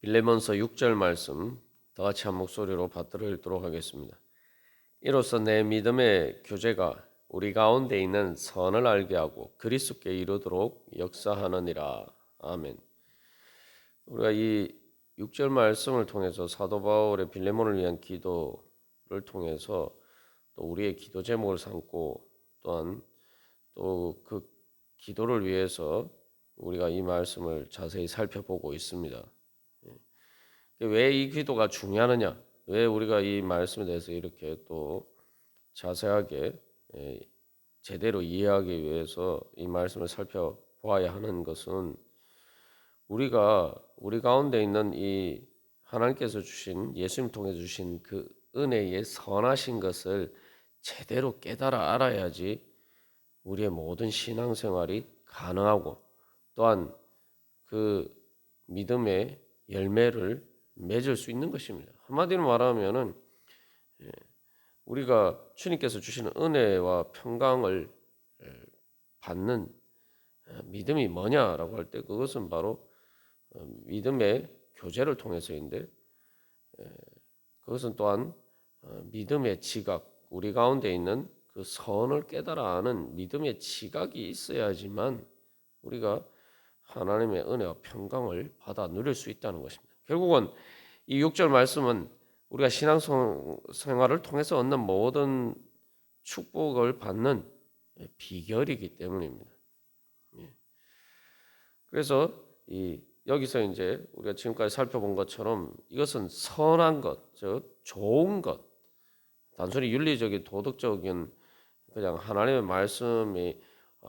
빌레몬서 6절 말씀 다 같이 한 목소리로 받들어 읽도록 하겠습니다. 이로써 내 믿음의 교제가 우리 가운데 있는 선을 알게 하고 그리스도께 이르도록 역사하느니라. 아멘. 우리가 이 6절 말씀을 통해서 사도 바울의 빌레몬을 위한 기도를 통해서 또 우리의 기도 제목을 삼고 또한 또 그 기도를 위해서 우리가 이 말씀을 자세히 살펴보고 있습니다. 왜 이 기도가 중요하느냐? 왜 우리가 이 말씀에 대해서 이렇게 또 자세하게 제대로 이해하기 위해서 이 말씀을 살펴보아야 하는 것은 우리가 우리 가운데 있는 이 하나님께서 주신 예수님 통해 주신 그 은혜의 선하신 것을 제대로 깨달아 알아야지 우리의 모든 신앙생활이 가능하고 또한 그 믿음의 열매를 맺을 수 있는 것입니다. 한마디로 말하면은 우리가 주님께서 주시는 은혜와 평강을 받는 믿음이 뭐냐라고 할 때 그것은 바로 믿음의 교제를 통해서인데 그것은 또한 믿음의 지각, 우리 가운데 있는 그 선을 깨달아 아는 믿음의 지각이 있어야지만 우리가 하나님의 은혜와 평강을 받아 누릴 수 있다는 것입니다. 결국은 이 6절 말씀은 우리가 신앙생활을 통해서 얻는 모든 축복을 받는 비결이기 때문입니다. 그래서 여기서 이제 우리가 지금까지 살펴본 것처럼 이것은 선한 것, 즉 좋은 것, 단순히 윤리적인 도덕적인 그냥 하나님의 말씀이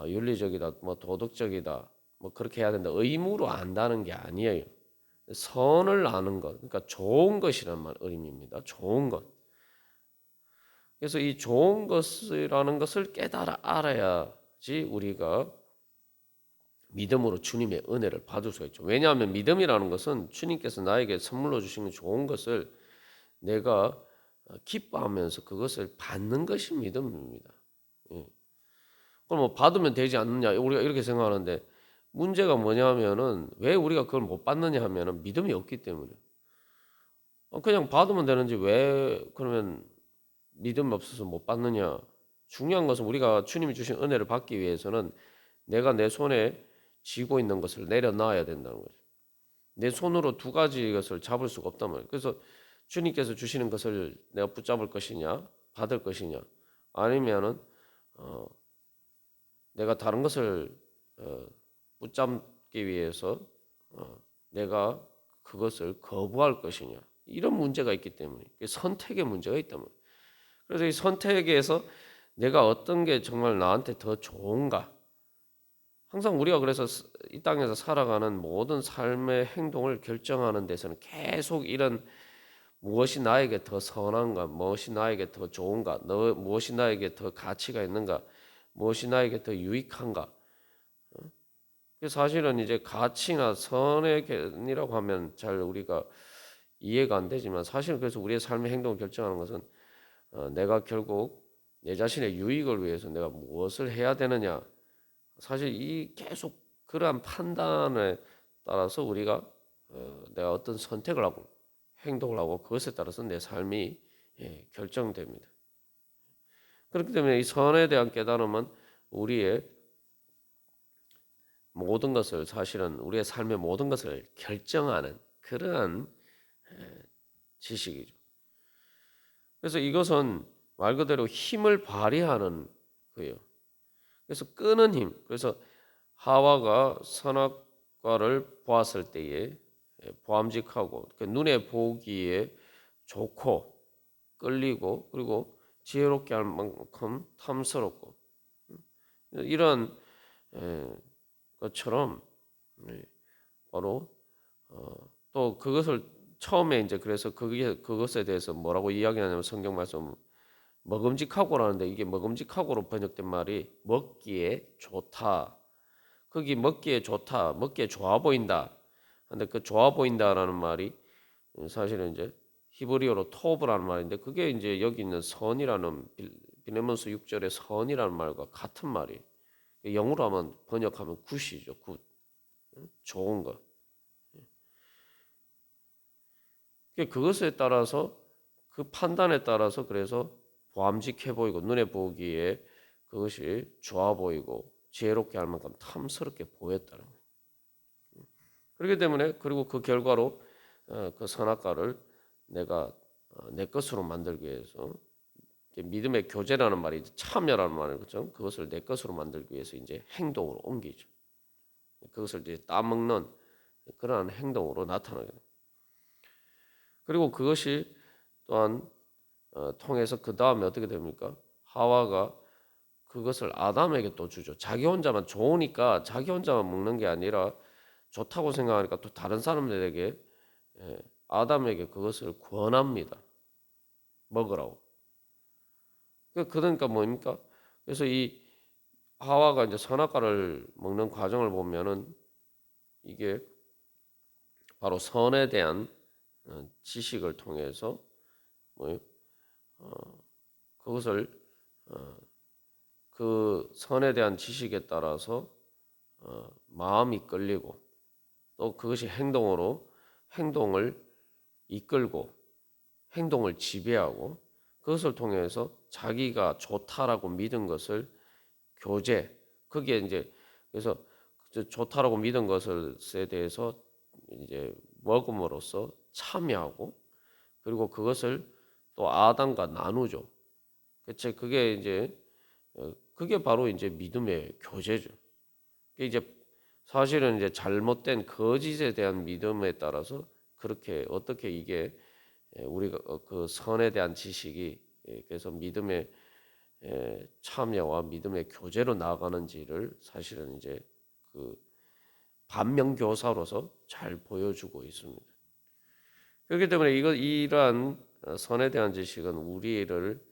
윤리적이다, 뭐 도덕적이다, 뭐 그렇게 해야 된다 의무로 안다는 게 아니에요. 선을 아는 것, 그러니까 좋은 것이란 의미입니다. 좋은 것. 그래서 이 좋은 것이라는 것을 깨달아 알아야지 우리가 믿음으로 주님의 은혜를 받을 수가 있죠. 왜냐하면 믿음이라는 것은 주님께서 나에게 선물로 주신 좋은 것을 내가 기뻐하면서 그것을 받는 것이 믿음입니다. 그럼 뭐 받으면 되지 않느냐 우리가 이렇게 생각하는데 문제가 뭐냐면은 왜 우리가 그걸 못 받느냐 하면은 믿음이 없기 때문에 그냥 받으면 되는지 왜 그러면 믿음이 없어서 못 받느냐. 중요한 것은 우리가 주님이 주신 은혜를 받기 위해서는 내가 내 손에 쥐고 있는 것을 내려놔야 된다는 거죠. 내 손으로 두 가지 것을 잡을 수가 없단 말이에요. 그래서 주님께서 주시는 것을 내가 붙잡을 것이냐 받을 것이냐 아니면은 내가 다른 것을 붙잡기 위해서 내가 그것을 거부할 것이냐 이런 문제가 있기 때문에 선택의 문제가 있단 말이에요. 그래서 이 선택에서 내가 어떤 게 정말 나한테 더 좋은가 항상 우리가 그래서 이 땅에서 살아가는 모든 삶의 행동을 결정하는 데서는 계속 이런 무엇이 나에게 더 선한가 무엇이 나에게 더 좋은가 무엇이 나에게 더 가치가 있는가 무엇이 나에게 더 유익한가 사실은 이제 가치나 선의 개념이라고 하면 잘 우리가 이해가 안 되지만 사실 그래서 우리의 삶의 행동을 결정하는 것은 내가 결국 내 자신의 유익을 위해서 내가 무엇을 해야 되느냐 사실 이 계속 그러한 판단에 따라서 우리가 내가 어떤 선택을 하고 행동을 하고 그것에 따라서 내 삶이 결정됩니다. 그렇기 때문에 이 선에 대한 깨달음은 우리의 모든 것을 사실은 우리의 삶의 모든 것을 결정하는 그러한 지식이죠. 그래서 이것은 말 그대로 힘을 발휘하는 거예요. 그래서 끄는 힘. 그래서 하와가 선악과를 보았을 때에 보암직하고 눈에 보기에 좋고 끌리고 그리고 지혜롭게 할 만큼 탐스럽고 이런 것처럼 바로 또 그것을 처음에 이제 그래서 그것에 대해서 뭐라고 이야기하냐면 성경 말씀 먹음직하고라는데 이게 먹음직하고로 번역된 말이 먹기에 좋다. 거기 먹기에 좋다, 먹기에 좋아 보인다. 근데 그 좋아 보인다라는 말이 사실은 이제 히브리어로 토브라는 말인데 그게 이제 여기 있는 선이라는 빌레몬서 6절의 선이라는 말과 같은 말이에요. 영어로 하면 번역하면 굿이죠. 굿. 좋은 것. 그것에 따라서 그 판단에 따라서 그래서 보암직해 보이고 눈에 보기에 그것이 좋아 보이고 지혜롭게 할 만큼 탐스럽게 보였다는 거예요. 그렇기 때문에 그리고 그 결과로 그 선악과를 내가 내 것으로 만들기 위해서 믿음의 교제라는 말이 참여라는 말인 것처럼 그것을 내 것으로 만들기 위해서 이제 행동으로 옮기죠. 그것을 이제 따먹는 그러한 행동으로 나타나게 됩니다. 그리고 그것이 또한 통해서 그 다음에 어떻게 됩니까? 하와가 그것을 아담에게 또 주죠. 자기 혼자만 좋으니까 자기 혼자만 먹는 게 아니라 좋다고 생각하니까 또 다른 사람들에게 아담에게 그것을 권합니다. 먹으라고. 그러니까 뭡니까? 그래서 이 하와가 이제 선악과를 먹는 과정을 보면은 이게 바로 선에 대한 지식을 통해서 뭐 그것을 그 선에 대한 지식에 따라서 마음이 끌리고 또 그것이 행동을 이끌고 행동을 지배하고 그것을 통해서 자기가 좋다라고 믿은 것을 교제 거기에 이제 그래서 좋다라고 믿은 것에 대해서 이제 먹음으로써 참여하고 그리고 그것을 또 아담과 나누죠. 그치 그게 이제 그게 바로 이제 믿음의 교제죠. 그게 이제 사실은 이제 잘못된 거짓에 대한 믿음에 따라서 그렇게 어떻게 이게 우리가 그 선에 대한 지식이 그래서 믿음의 참여와 믿음의 교제로 나아가는지를 사실은 이제 그 반면교사로서 잘 보여주고 있습니다. 그렇기 때문에 이러한 선에 대한 지식은 우리를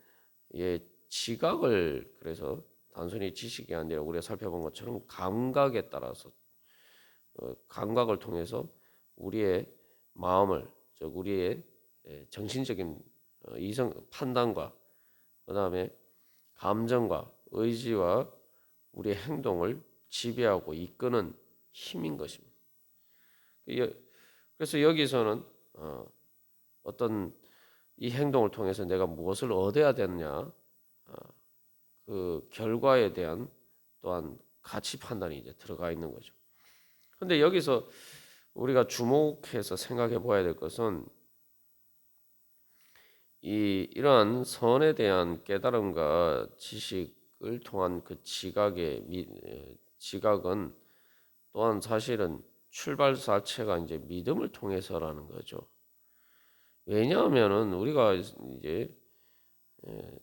지각을 그래서 단순히 지식이 아니라 우리가 살펴본 것처럼 감각에 따라서 감각을 통해서 우리의 마음을 즉 우리의 정신적인 이성 판단과 그다음에 감정과 의지와 우리의 행동을 지배하고 이끄는 힘인 것입니다. 그래서 여기서는 어떤 이 행동을 통해서 내가 무엇을 얻어야 되느냐 그 결과에 대한 또한 가치 판단이 이제 들어가 있는 거죠. 근데 여기서 우리가 주목해서 생각해 봐야 될 것은 이러한 선에 대한 깨달음과 지식을 통한 그 지각은 또한 사실은 출발 자체가 이제 믿음을 통해서라는 거죠. 왜냐하면은 우리가 이제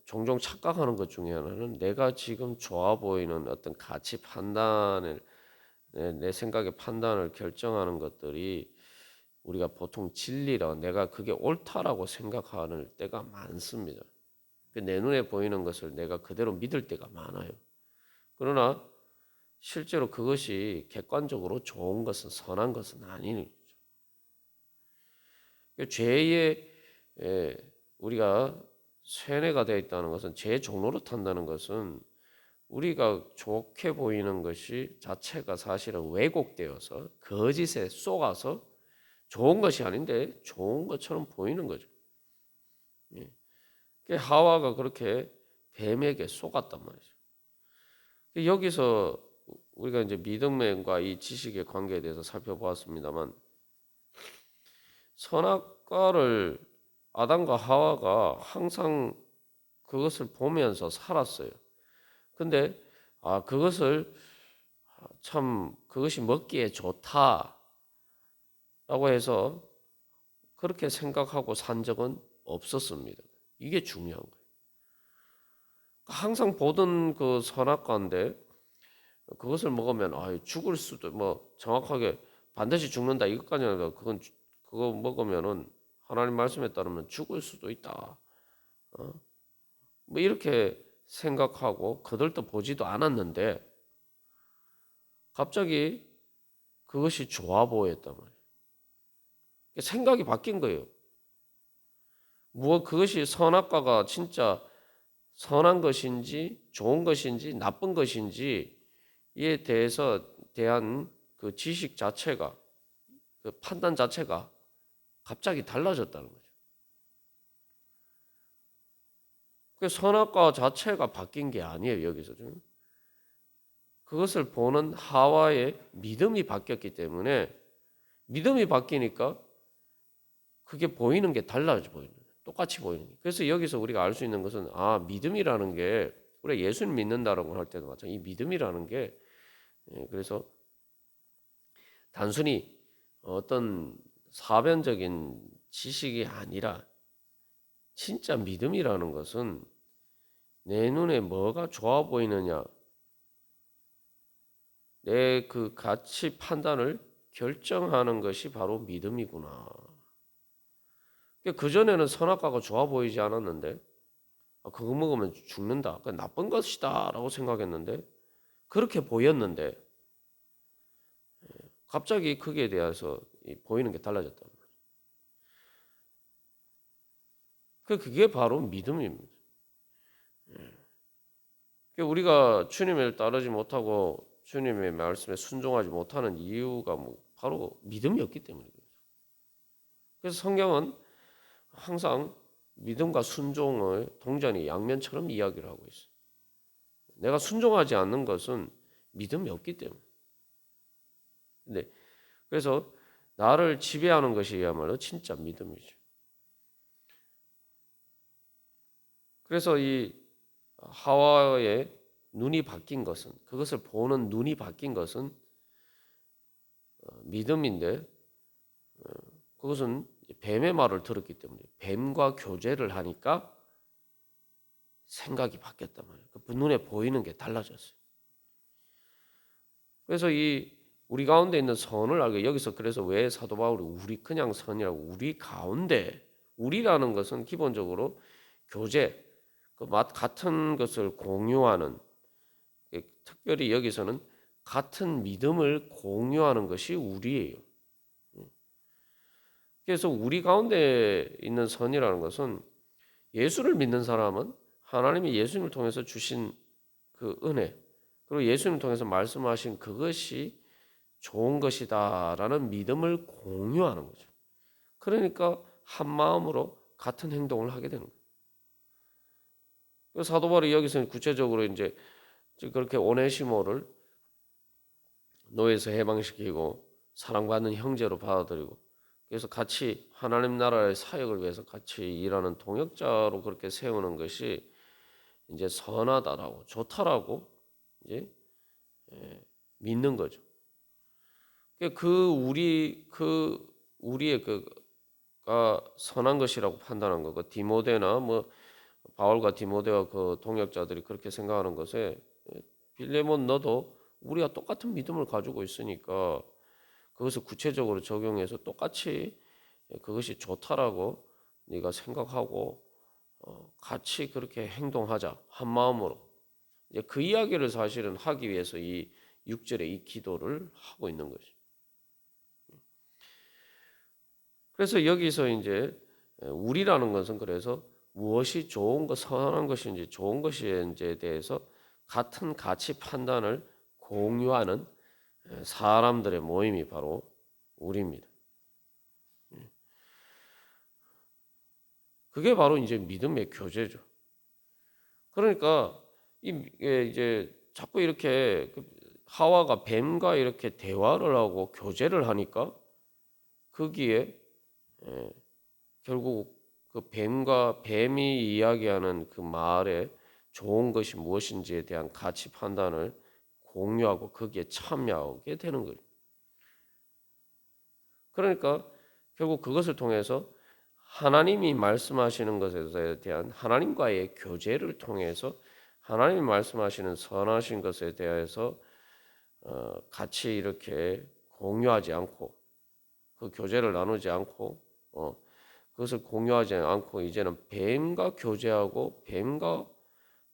종종 착각하는 것 중에 하나는 내가 지금 좋아 보이는 어떤 가치 판단을 내 생각의 판단을 결정하는 것들이 우리가 보통 진리라 내가 그게 옳다라고 생각하는 때가 많습니다. 내 눈에 보이는 것을 내가 그대로 믿을 때가 많아요. 그러나 실제로 그것이 객관적으로 좋은 것은 선한 것은 아닌 거죠. 죄의 우리가 쇠뇌가 되어 있다는 것은 죄 종로로 탄다는 것은 우리가 좋게 보이는 것이 자체가 사실은 왜곡되어서 거짓에 속아서 좋은 것이 아닌데 좋은 것처럼 보이는 거죠. 하와가 그렇게 뱀에게 속았단 말이죠. 여기서 우리가 이제 믿음과 이 지식의 관계에 대해서 살펴보았습니다만 선악과를 아담과 하와가 항상 그것을 보면서 살았어요. 근데 그것을 참 그것이 먹기에 좋다라고 해서 그렇게 생각하고 산 적은 없었습니다. 이게 중요한 거예요. 항상 보던 그 선악과인데 그것을 먹으면 죽을 수도 뭐 정확하게 반드시 죽는다 이것까지 아니라 그거 먹으면은 하나님 말씀에 따르면 죽을 수도 있다. 뭐 이렇게 생각하고 거들떠 보지도 않았는데 갑자기 그것이 좋아 보였단 말이에요. 생각이 바뀐 거예요. 그것이 선악과가 진짜 선한 것인지 좋은 것인지 나쁜 것인지에 대한 그 지식 자체가 그 판단 자체가 갑자기 달라졌다는 거죠. 그 선악과 자체가 바뀐 게 아니에요. 여기서 좀 그것을 보는 하와의 믿음이 바뀌었기 때문에 믿음이 바뀌니까 그게 보이는 게 달라져 보이는 거예요. 똑같이 보이는 거예요. 그래서 여기서 우리가 알 수 있는 것은 믿음이라는 게 우리가 예수를 믿는다라고 할 때도 마찬가지 이 믿음이라는 게 그래서 단순히 어떤 사변적인 지식이 아니라 진짜 믿음이라는 것은 내 눈에 뭐가 좋아 보이느냐 내 그 가치 판단을 결정하는 것이 바로 믿음이구나. 그전에는 선악과가 좋아 보이지 않았는데 그거 먹으면 죽는다. 나쁜 것이다 라고 생각했는데 그렇게 보였는데 갑자기 거기에 대해서 보이는 게 달라졌단 말이에요. 그게 바로 믿음입니다. 우리가 주님을 따르지 못하고 주님의 말씀에 순종하지 못하는 이유가 바로 믿음이 없기 때문이에요. 그래서 성경은 항상 믿음과 순종을 동전이 양면처럼 이야기를 하고 있어요. 내가 순종하지 않는 것은 믿음이 없기 때문에. 그래서 나를 지배하는 것이야말로 진짜 믿음이죠. 그래서 이 하와의 눈이 바뀐 것은 그것을 보는 눈이 바뀐 것은 믿음인데 그것은 뱀의 말을 들었기 때문에 뱀과 교제를 하니까 생각이 바뀌었단 말이에요. 그 눈에 보이는 게 달라졌어요. 그래서 이 우리 가운데 있는 선을 알고 여기서 그래서 왜 사도 바울이 우리 그냥 선이라고 우리 가운데 우리라는 것은 기본적으로 교제 같은 것을 공유하는 특별히 여기서는 같은 믿음을 공유하는 것이 우리예요. 그래서 우리 가운데 있는 선이라는 것은 예수를 믿는 사람은 하나님이 예수님을 통해서 주신 그 은혜 그리고 예수님을 통해서 말씀하신 그것이 좋은 것이다라는 믿음을 공유하는 거죠. 그러니까 한 마음으로 같은 행동을 하게 되는 거예요. 사도 바울이 여기서 구체적으로 이제 그렇게 오네시모를 노예에서 해방시키고 사랑받는 형제로 받아들이고 그래서 같이 하나님 나라의 사역을 위해서 같이 일하는 동역자로 그렇게 세우는 것이 이제 선하다라고 좋다라고 이제 믿는 거죠. 우리의 그가 선한 것이라고 판단한 거고 디모데나 바울과 디모데와 그 동역자들이 그렇게 생각하는 것에 빌레몬 너도 우리가 똑같은 믿음을 가지고 있으니까 그것을 구체적으로 적용해서 똑같이 그것이 좋다라고 네가 생각하고 같이 그렇게 행동하자 한 마음으로 이제 그 이야기를 사실은 하기 위해서 이 6절에 이 기도를 하고 있는 거죠. 그래서 여기서 이제 우리라는 것은 그래서 무엇이 좋은 것, 선한 것인지 좋은 것인지에 대해서 같은 가치 판단을 공유하는 사람들의 모임이 바로 우리입니다. 그게 바로 이제 믿음의 교제죠. 그러니까 이제 자꾸 이렇게 하와가 뱀과 이렇게 대화를 하고 교제를 하니까 거기에 결국 그 뱀이 이야기하는 그 말에 좋은 것이 무엇인지에 대한 가치 판단을 공유하고 거기에 참여하게 되는 거예요. 그러니까 결국 그것을 통해서 하나님이 말씀하시는 것에 대한 하나님과의 교제를 통해서 하나님이 말씀하시는 선하신 것에 대해서 같이 이렇게 공유하지 않고 그 교제를 나누지 않고 그것을 공유하지 않고 이제는 뱀과 교제하고 뱀과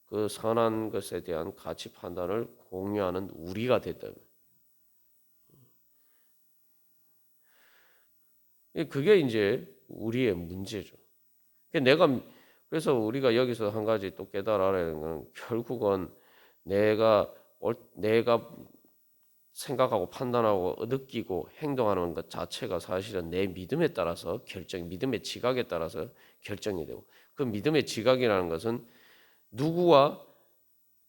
그 선한 것에 대한 가치 판단을 공유하는 우리가 됐다. 그게 이제 우리의 문제죠. 그래서 우리가 여기서 한 가지 또 깨달아야 하는 건 결국은 내가 생각하고 판단하고 느끼고 행동하는 것 자체가 사실은 내 믿음에 따라서 믿음의 지각에 따라서 결정이 되고, 그 믿음의 지각이라는 것은 누구와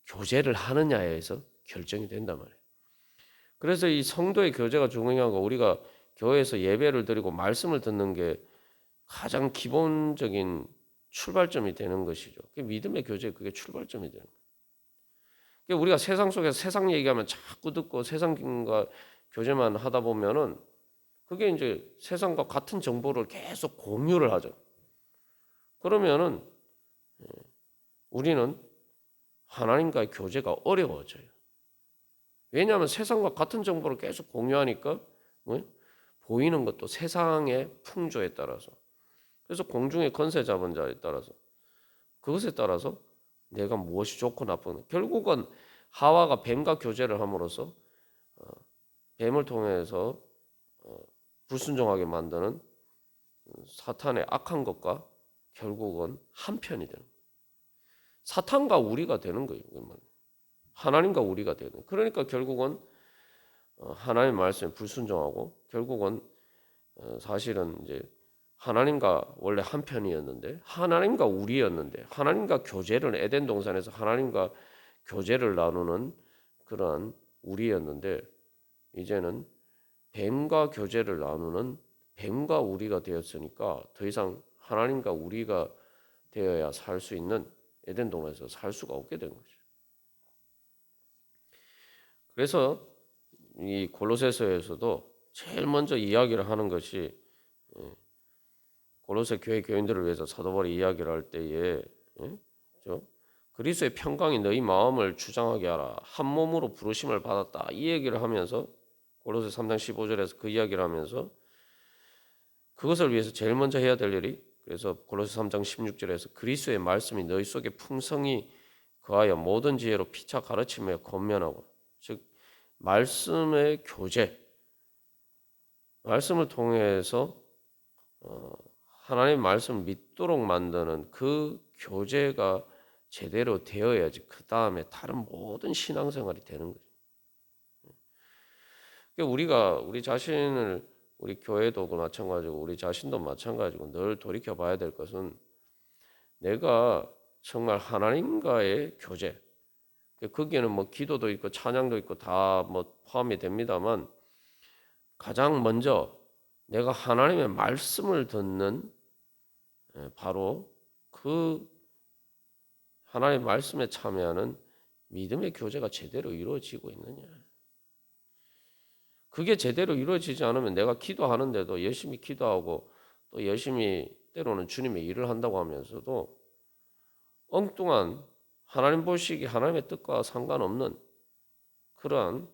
교제를 하느냐에 의해서 결정이 된단 말이에요. 그래서 이 성도의 교제가 중요한 거, 우리가 교회에서 예배를 드리고 말씀을 듣는 게 가장 기본적인 출발점이 되는 것이죠. 믿음의 교제, 그게 출발점이 되는 거예요. 우리가 세상 속에서 세상 얘기하면 자꾸 듣고 세상과 교제만 하다 보면은 그게 이제 세상과 같은 정보를 계속 공유를 하죠. 그러면은 우리는 하나님과의 교제가 어려워져요. 왜냐하면 세상과 같은 정보를 계속 공유하니까 보이는 것도 세상의 풍조에 따라서, 그래서 공중의 권세 잡은 자에 따라서, 그것에 따라서 내가 무엇이 좋고 나쁜, 결국은 하와가 뱀과 교제를 함으로써 뱀을 통해서 불순종하게 만드는 사탄의 악한 것과 결국은 한편이 되는 거예요. 사탄과 우리가 되는 거예요. 하나님과 우리가 되는 거예요. 그러니까 결국은 하나님의 말씀에 불순종하고, 결국은 사실은 이제 하나님과 원래 한편이었는데, 하나님과 우리였는데, 하나님과 교제를, 에덴 동산에서 하나님과 교제를 나누는 그러한 우리였는데, 이제는 뱀과 교제를 나누는 뱀과 우리가 되었으니까 더 이상 하나님과 우리가 되어야 살 수 있는, 에덴 동산에서 살 수가 없게 된 거죠. 그래서 이 골로새서에서도 제일 먼저 이야기를 하는 것이, 골로새 교회 교인들을 위해서 사도 바울이 이야기를 할 때에 그리스도의 평강이 너희 마음을 주장하게 하라, 한 몸으로 부르심을 받았다, 이 얘기를 하면서 골로새 3장 15절에서 그 이야기를 하면서 그것을 위해서 제일 먼저 해야 될 일이, 그래서 골로새 3장 16절에서 그리스도의 말씀이 너희 속에 풍성히 거하여 모든 지혜로 피차 가르치며 권면하고, 즉 말씀의 교제, 말씀을 통해서 하나님의 말씀을 믿도록 만드는 그 교제가 제대로 되어야지 그 다음에 다른 모든 신앙생활이 되는 거죠. 우리가 우리 자신을, 우리 교회도 마찬가지고 우리 자신도 마찬가지고 늘 돌이켜 봐야 될 것은, 내가 정말 하나님과의 교제, 거기에는 뭐 기도도 있고 찬양도 있고 다 뭐 포함이 됩니다만, 가장 먼저 내가 하나님의 말씀을 듣는, 바로 그 하나님의 말씀에 참여하는 믿음의 교제가 제대로 이루어지고 있느냐. 그게 제대로 이루어지지 않으면 내가 기도하는데도 열심히 기도하고 또 열심히 때로는 주님의 일을 한다고 하면서도 엉뚱한, 하나님 보시기 하나님의 뜻과 상관없는 그러한,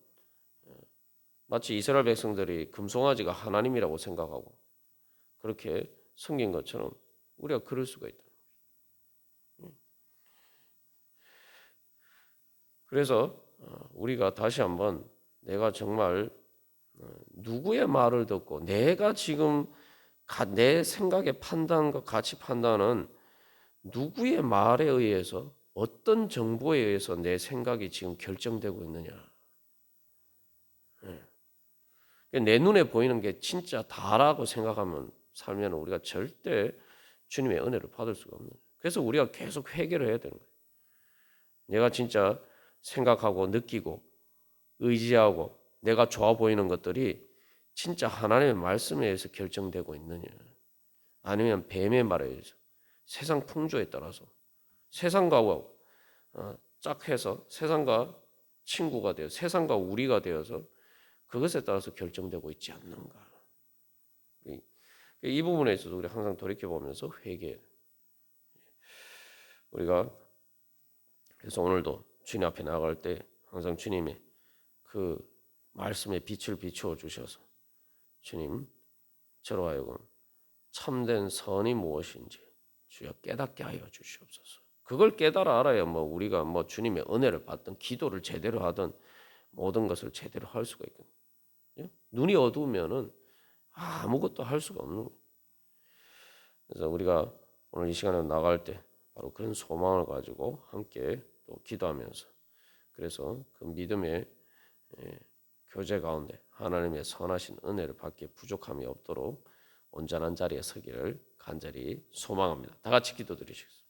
마치 이스라엘 백성들이 금송아지가 하나님이라고 생각하고 그렇게 섬긴 것처럼 우리가 그럴 수가 있다. 그래서 우리가 다시 한번 내가 정말 누구의 말을 듣고, 내가 지금 내 생각의 판단과 가치 판단은 누구의 말에 의해서, 어떤 정보에 의해서 내 생각이 지금 결정되고 있느냐. 내 눈에 보이는 게 진짜 다라고 생각하면 살면 우리가 절대 주님의 은혜를 받을 수가 없는 거예요. 그래서 우리가 계속 회개를 해야 되는 거예요. 내가 진짜 생각하고 느끼고 의지하고 내가 좋아 보이는 것들이 진짜 하나님의 말씀에 의해서 결정되고 있느냐, 아니면 뱀의 말에 의해서, 세상 풍조에 따라서 세상과 짝해서 세상과 친구가 되어 세상과 우리가 되어서 그것에 따라서 결정되고 있지 않는가. 이 부분에 있어서 우리 항상 돌이켜보면서 회개해야 돼요. 우리가 그래서 오늘도 주님 앞에 나아갈 때 항상 주님이 그 말씀에 빛을 비추어 주셔서, 주님, 저로 하여금 참된 선이 무엇인지 주여 깨닫게 하여 주시옵소서. 그걸 깨달아 알아야 뭐 우리가 뭐 주님의 은혜를 받든 기도를 제대로 하든 모든 것을 제대로 할 수가 있거든요. 눈이 어두우면은 아무것도 할 수가 없는 거예요. 그래서 우리가 오늘 이 시간에 나갈 때 바로 그런 소망을 가지고 함께 또 기도하면서, 그래서 그 믿음의 교제 가운데 하나님의 선하신 은혜를 받기에 부족함이 없도록 온전한 자리에 서기를 간절히 소망합니다. 다 같이 기도드리시겠습니다.